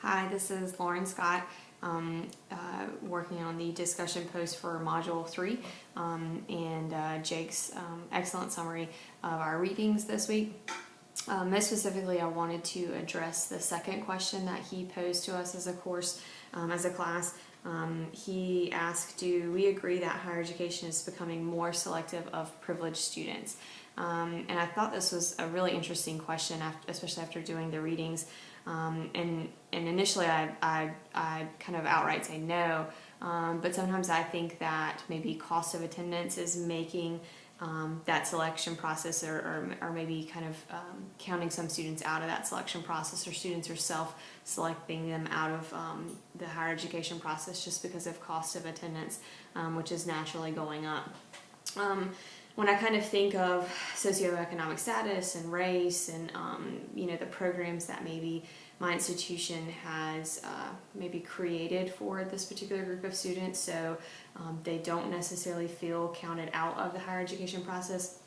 Hi, this is Lauren Scott, working on the discussion post for Module 3, and Jake's excellent summary of our readings this week. Most specifically, I wanted to address the second question that he posed to us as a course, as a class. He asked, do we agree that higher education is becoming more selective of privileged students? And I thought this was a really interesting question, especially after doing the readings. And initially I kind of outright say no, but sometimes I think that maybe cost of attendance is making that selection process, or maybe kind of counting some students out of that selection process, or students are self-selecting them out of the higher education process just because of cost of attendance, which is naturally going up. When I kind of think of socioeconomic status and race and the programs that maybe my institution has maybe created for this particular group of students, so they don't necessarily feel counted out of the higher education process.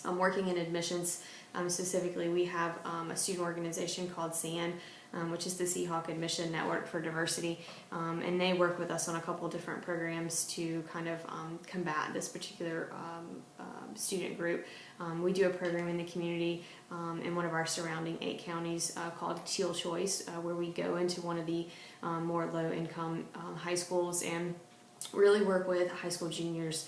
I'm working in admissions. Specifically, we have a student organization called SAN, which is the Seahawk Admission Network for Diversity, and they work with us on a couple different programs to kind of combat this particular student group. We do a program in the community in one of our surrounding 8 counties called Teal Choice, where we go into one of the more low-income high schools and really work with high school juniors.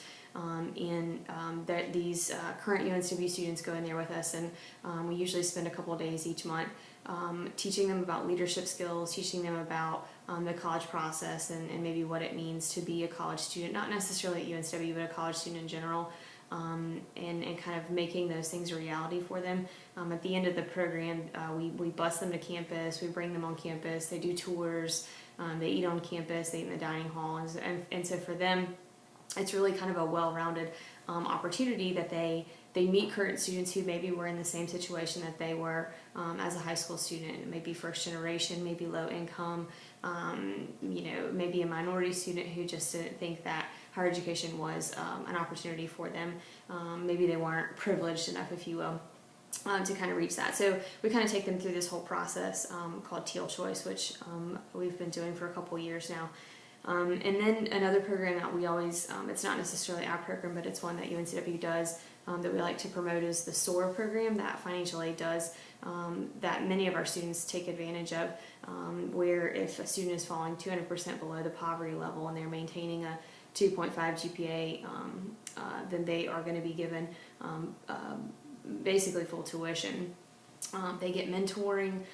These current UNSW students go in there with us, and we usually spend a couple of days each month teaching them about leadership skills, teaching them about the college process and maybe what it means to be a college student, not necessarily at UNSW, but a college student in general, and kind of making those things a reality for them. At the end of the program, we bus them to campus, we bring them on campus, they do tours, they eat on campus, they eat in the dining hall, and so for them, it's really kind of a well-rounded opportunity that they meet current students who maybe were in the same situation that they were as a high school student, maybe first generation, maybe low income, maybe a minority student who just didn't think that higher education was an opportunity for them. Maybe they weren't privileged enough, if you will, to kind of reach that. So we kind of take them through this whole process called Teal Choice, which we've been doing for a couple years now. And then another program that we always, it's not necessarily our program, but it's one that UNCW does, that we like to promote, is the SOAR program that financial aid does, that many of our students take advantage of, where if a student is falling 200% below the poverty level and they're maintaining a 2.5 GPA, then they are going to be given basically full tuition. They get mentoring.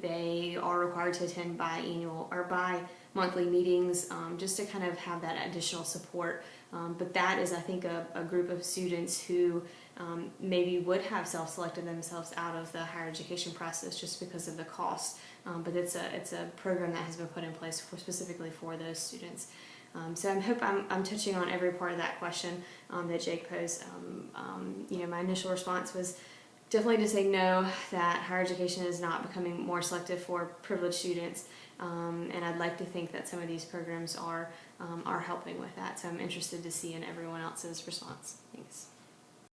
They are required to attend bi-monthly meetings, just to kind of have that additional support. But that is, I think, a group of students who maybe would have self-selected themselves out of the higher education process just because of the cost. But it's a program that has been put in place specifically for those students. So I hope I'm touching on every part of that question that Jake posed. My initial response was definitely to say no, that higher education is not becoming more selective for privileged students, and I'd like to think that some of these programs are helping with that. So I'm interested to see in everyone else's response. Thanks.